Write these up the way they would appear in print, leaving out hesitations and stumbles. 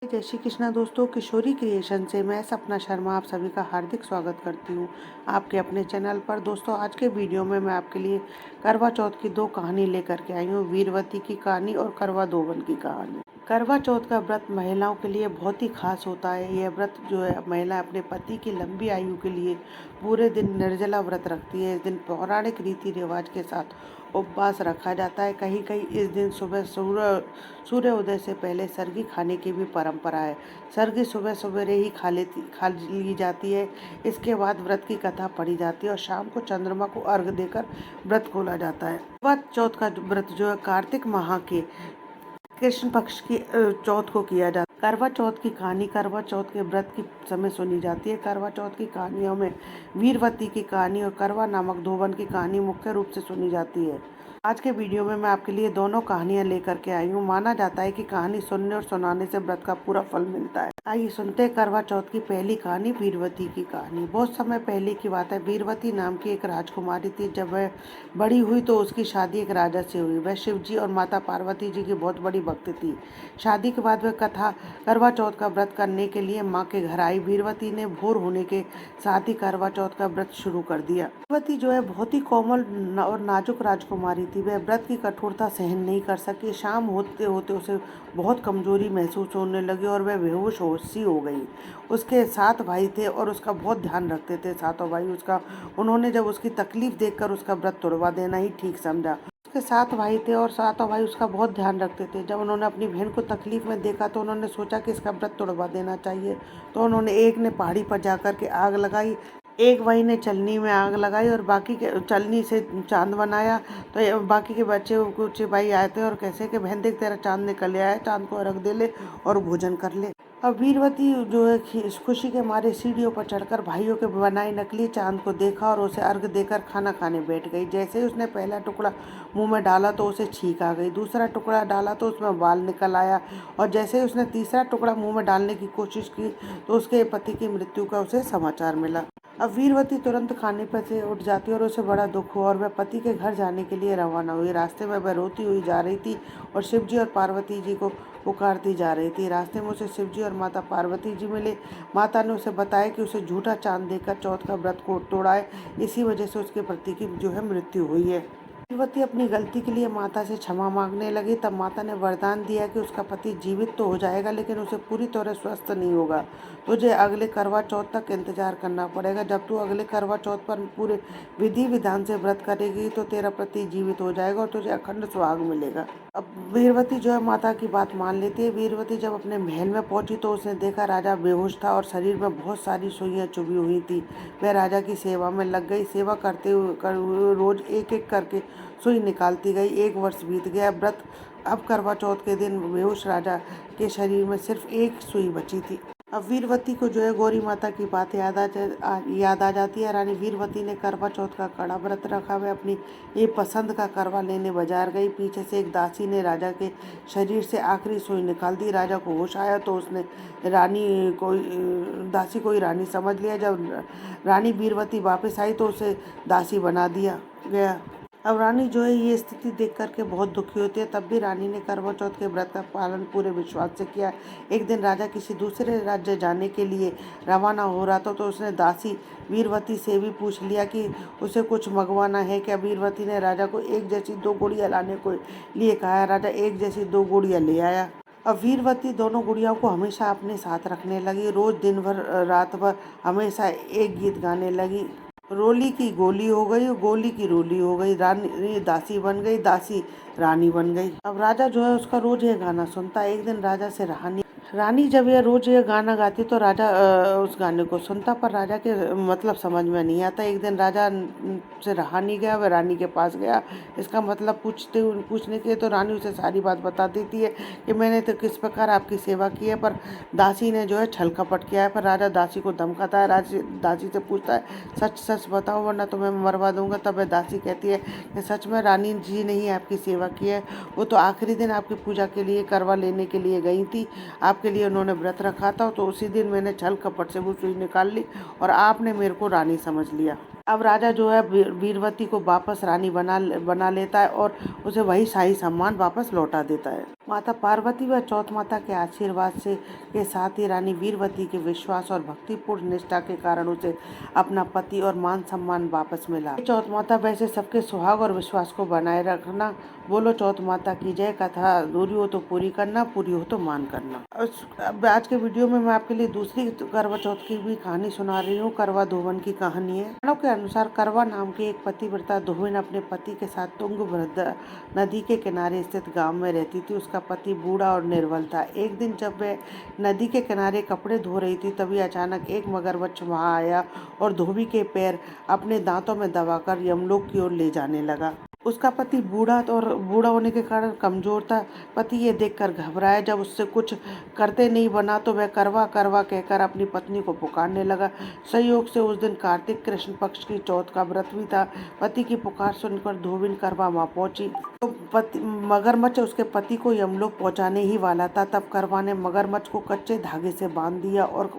जय श्री कृष्णा दोस्तों, किशोरी क्रिएशन से मैं सपना शर्मा आप सभी का हार्दिक स्वागत करती हूँ आपके अपने चैनल पर। दोस्तों, आज के वीडियो में मैं आपके लिए करवा चौथ की दो कहानी लेकर के आई हूँ, वीरवती की कहानी और करवा दोबन की कहानी। करवा चौथ का व्रत महिलाओं के लिए बहुत ही खास होता है। यह व्रत जो है महिला अपने पति की लंबी आयु के लिए पूरे दिन निर्जला व्रत रखती है। इस दिन पौराणिक रीति रिवाज के साथ उपवास रखा जाता है। कहीं कहीं इस दिन सुबह सूर्योदय से पहले सरगी खाने की भी परंपरा है। सरगी सुबह सवेरे ही खा ली जाती है। इसके बाद व्रत की कथा पढ़ी जाती है और शाम को चंद्रमा को अर्घ देकर व्रत खोला जाता है। करवा चौथ का व्रत जो है कार्तिक माह के कृष्ण पक्ष की चौथ को किया जाता है। करवा चौथ की कहानी करवा चौथ के व्रत की समय सुनी जाती है। करवा चौथ की कहानियों में वीरवती की कहानी और करवा नामक धोबन की कहानी मुख्य रूप से सुनी जाती है। आज के वीडियो में मैं आपके लिए दोनों कहानियां लेकर के आई हूँ। माना जाता है कि कहानी सुनने और सुनाने से व्रत का पूरा फल मिलता है। आइए सुनते हैं करवा चौथ की पहली कहानी, वीरवती की कहानी। बहुत समय पहले की बात है। वीरवती नाम की एक राजकुमारी थी। जब वह बड़ी हुई तो उसकी शादी एक राजा से हुई। वह शिव जी और माता पार्वती जी की बहुत बड़ी भक्त थी। शादी के बाद वह करवा चौथ का व्रत करने के लिए माँ के घर आई। वीरवती ने भोर होने के साथ ही करवा चौथ का व्रत शुरू कर दिया। वीरवती जो है बहुत ही कोमल और नाजुक राजकुमारी थी। वह व्रत की कठोरता सहन नहीं कर सकी। शाम होते होते उसे बहुत कमजोरी महसूस होने लगी और वह बेहोश सी हो गई। उसके 7 भाई थे और उसका बहुत ध्यान रखते थे सातों भाई उसका। उन्होंने जब उसकी तकलीफ देखकर उसका व्रत तोड़वा देना ही ठीक समझा। उसके 7 भाई थे और सातों भाई उसका बहुत ध्यान रखते थे। जब उन्होंने अपनी बहन को तकलीफ में देखा तो उन्होंने सोचा कि इसका व्रत तोड़वा देना चाहिए। तो उन्होंने एक ने पहाड़ी पर जाकर के आग लगाई, एक भाई ने चलनी में आग लगाई और बाकी के चलनी से चांद बनाया। तो बाकी के बच्चे कुछ भाई आए थे और कैसे कि बहन देख तेरा चांद निकल आया है, चांद को रख दे ले और भोजन कर ले। अब वीरवती जो है खुशी के मारे सीढ़ियों पर चढ़कर भाइयों के बनाए नकली चांद को देखा और उसे अर्घ देकर खाना खाने बैठ गई। जैसे ही उसने पहला टुकड़ा मुंह में डाला तो उसे छींक आ गई। दूसरा टुकड़ा डाला तो उसमें बाल निकल आया और जैसे ही उसने तीसरा टुकड़ा मुंह में डालने की कोशिश की तो उसके पति की मृत्यु का उसे समाचार मिला। अब वीरवती तुरंत खाने पर से उठ जाती और उसे बड़ा दुख हुआ और वह पति के घर जाने के लिए रवाना हुई। रास्ते में वह रोती हुई जा रही थी और शिवजी और पार्वती जी को पुकारती जा रही थी। रास्ते में उसे शिवजी और माता पार्वती जी मिले। माता ने उसे बताया कि उसे झूठा चांद देकर चौथ का व्रत को तोड़ा है, इसी वजह से उसके पति की जो है मृत्यु हुई है। वीरवती अपनी गलती के लिए माता से क्षमा मांगने लगी। तब माता ने वरदान दिया कि उसका पति जीवित तो हो जाएगा लेकिन उसे पूरी तरह स्वस्थ नहीं होगा। तुझे अगले करवा चौथ तक इंतजार करना पड़ेगा। जब तू अगले करवा चौथ पर पूरे विधि विधान से व्रत करेगी तो तेरा पति जीवित हो जाएगा और तुझे अखंड सुहाग मिलेगा। अब वीरवती जो है माता की बात मान लेती है। वीरवती जब अपने महल में पहुंची तो उसने देखा राजा बेहोश था और शरीर में बहुत सारी सुइयां चुभी हुई थी। वह राजा की सेवा में लग गई। सेवा करते हुए रोज एक एक करके सुई निकालती गई। 1 वर्ष बीत गया। व्रत अब करवा चौथ के दिन बेहोश राजा के शरीर में सिर्फ एक सुई बची थी। अब वीरवती को जो है गौरी माता की बात याद आ जाती है। रानी वीरवती ने करवा चौथ का कड़ा व्रत रखा। वह अपनी ये पसंद का करवा लेने बाजार गई। पीछे से एक दासी ने राजा के शरीर से आखिरी सुई निकाल दी। राजा को होश आया तो उसने दासी को ही रानी समझ लिया। जब रानी वीरवती वापस आई तो उसे दासी बना दिया गया। अब रानी जो है ये स्थिति देख करके बहुत दुखी होती है। तब भी रानी ने करवा चौथ के व्रत का पालन पूरे विश्वास से किया। एक दिन राजा किसी दूसरे राज्य जाने के लिए रवाना हो रहा था तो उसने दासी वीरवती से भी पूछ लिया कि उसे कुछ मंगवाना है क्या। वीरवती ने राजा को एक जैसी 2 गुड़िया लाने को लिए कहा। राजा एक जैसी 2 गुड़िया ले आया। अब वीरवती दोनों गुड़ियाओं को हमेशा अपने साथ रखने लगी। रोज दिन भर रात भर हमेशा एक गीत गाने लगी। रोली की गोली हो गई, गोली की रोली हो गई, रानी दासी बन गई, दासी रानी बन गई। अब राजा जो है उसका रोज ये गाना सुनता है। एक दिन राजा से रानी जब यह रोज ये गाना गाती तो राजा उस गाने को सुनता पर राजा के मतलब समझ में नहीं आता। एक दिन राजा से रहा नहीं गया, वह रानी के पास गया। इसका मतलब पूछने के तो रानी उसे सारी बात बता देती है कि मैंने तो किस प्रकार आपकी सेवा की है, पर दासी ने जो है छल कपट किया है। पर राजा दासी को धमकाता है। दासी से पूछता है सच सच बताओ वरना तुम्हें मरवा दूंगा। तब वह दासी कहती है कि सच में रानी जी ने ही आपकी सेवा की है। वो तो आखिरी दिन आपकी पूजा के लिए करवा लेने के लिए गई थी। आपके लिए उन्होंने व्रत रखा था तो उसी दिन मैंने छल कपट से वो सुई निकाल ली और आपने मेरे को रानी समझ लिया। अब राजा जो है वीरवती को वापस रानी बना लेता है और उसे वही शाही सम्मान वापस लौटा देता है। माता पार्वती व चौथ माता के आशीर्वाद से के साथ ही रानी वीरवती के विश्वास और भक्तिपूर्ण निष्ठा के कारण उसे अपना पति और मान सम्मान वापस मिला। चौथ माता वैसे सबके सुहाग और विश्वास को बनाए रखना। बोलो चौथ माता की जय। कथा अधूरी हो तो पूरी करना, पूरी हो तो मान करना। अब आज के वीडियो में मैं आपके लिए दूसरी करवा चौथ की भी कहानी सुना रही हूँ। करवा धोवन की कहानी है। पुराणों के अनुसार करवा नाम की एक पतिव्रता धोवन अपने पति के साथ तुंगभद्रा नदी के किनारे स्थित गांव में रहती थी। उसका पति बूढ़ा और निर्बल था। एक दिन जब वह नदी के किनारे कपड़े धो रही थी, तभी अचानक एक मगरमच्छ वहां आया और धोबी के पैर अपने दांतों में दबाकर यमलोक की ओर ले जाने लगा। उसका पति बूढ़ा होने के कारण कमजोर था। पति ये देखकर घबराया। जब उससे कुछ करते नहीं बना तो वह करवा करवा कहकर अपनी पत्नी को पुकारने लगा। संयोग से उस दिन कार्तिक कृष्ण पक्ष की चौथ का व्रत भी था। पति की पुकार सुनकर धोबिन करवा वहां पहुंची तो मगरमच्छ उसके पति को यमलोक पहुंचाने ही वाला था। तब करवा ने मगरमच्छ को कच्चे धागे से बांध दिया और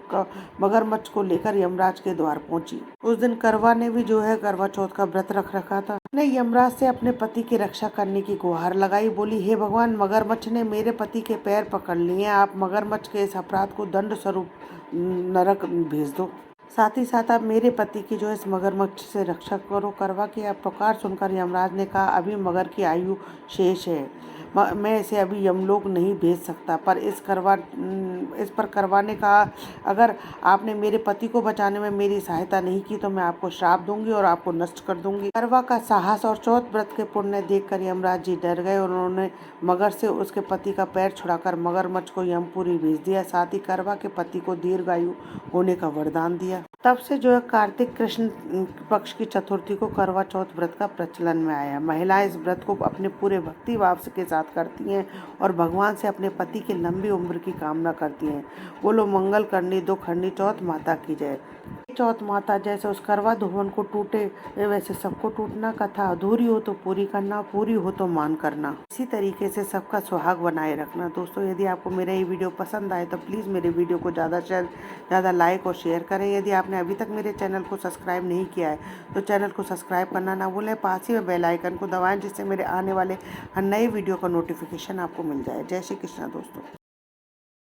मगरमच्छ को लेकर यमराज के द्वार पहुंची। उस दिन करवा ने भी जो है करवा चौथ का व्रत रख रखा था। ने यमराज से अपने पति की रक्षा करने की गुहार लगाई। बोली, हे भगवान, मगरमच्छ ने मेरे पति के पैर पकड़ लिए। आप मगरमच्छ के इस अपराध को दंड स्वरूप नरक भेज दो। साथ ही साथ आप मेरे पति की जो इस मगरमच्छ से रक्षा करो। करवा की आप पुकार सुनकर यमराज ने कहा, अभी मगर की आयु शेष है, मैं इसे अभी यमलोक नहीं भेज सकता। पर इस पर करवा ने कहा, अगर आपने मेरे पति को बचाने में मेरी सहायता नहीं की तो मैं आपको श्राप दूंगी और आपको नष्ट कर दूंगी। करवा का साहस और चौथ व्रत के पुण्य देखकर यमराज जी डर गए और उन्होंने मगर से उसके पति का पैर छुड़ाकर मगरमच्छ को यमपुरी भेज दिया। साथ ही करवा के पति को दीर्घायु होने का वरदान दिया। तब से जो है कार्तिक कृष्ण पक्ष की चतुर्थी को करवा चौथ व्रत का प्रचलन में आया। महिलाएं इस व्रत को अपने पूरे भक्ति भाव के साथ करती हैं और भगवान से अपने पति की लंबी उम्र की कामना करती हैं। बोलो मंगल करनी दुख हरनी चौथ माता की जय। चौथ माता जैसे उस करवा धोवन को टूटे वैसे सबको टूटना। कथा अधूरी हो तो पूरी करना, पूरी हो तो मान करना। इसी तरीके से सबका सुहाग बनाए रखना। दोस्तों, यदि आपको मेरा ये वीडियो पसंद आए तो प्लीज़ मेरे वीडियो को ज़्यादा से ज़्यादा लाइक और शेयर करें। यदि आपने अभी तक मेरे चैनल को सब्सक्राइब नहीं किया है तो चैनल को सब्सक्राइब करना ना भूलें। पास ही में बेल आइकन को दबाएं जिससे मेरे आने वाले हर नए वीडियो का नोटिफिकेशन आपको मिल जाए। जय श्री कृष्णा दोस्तों।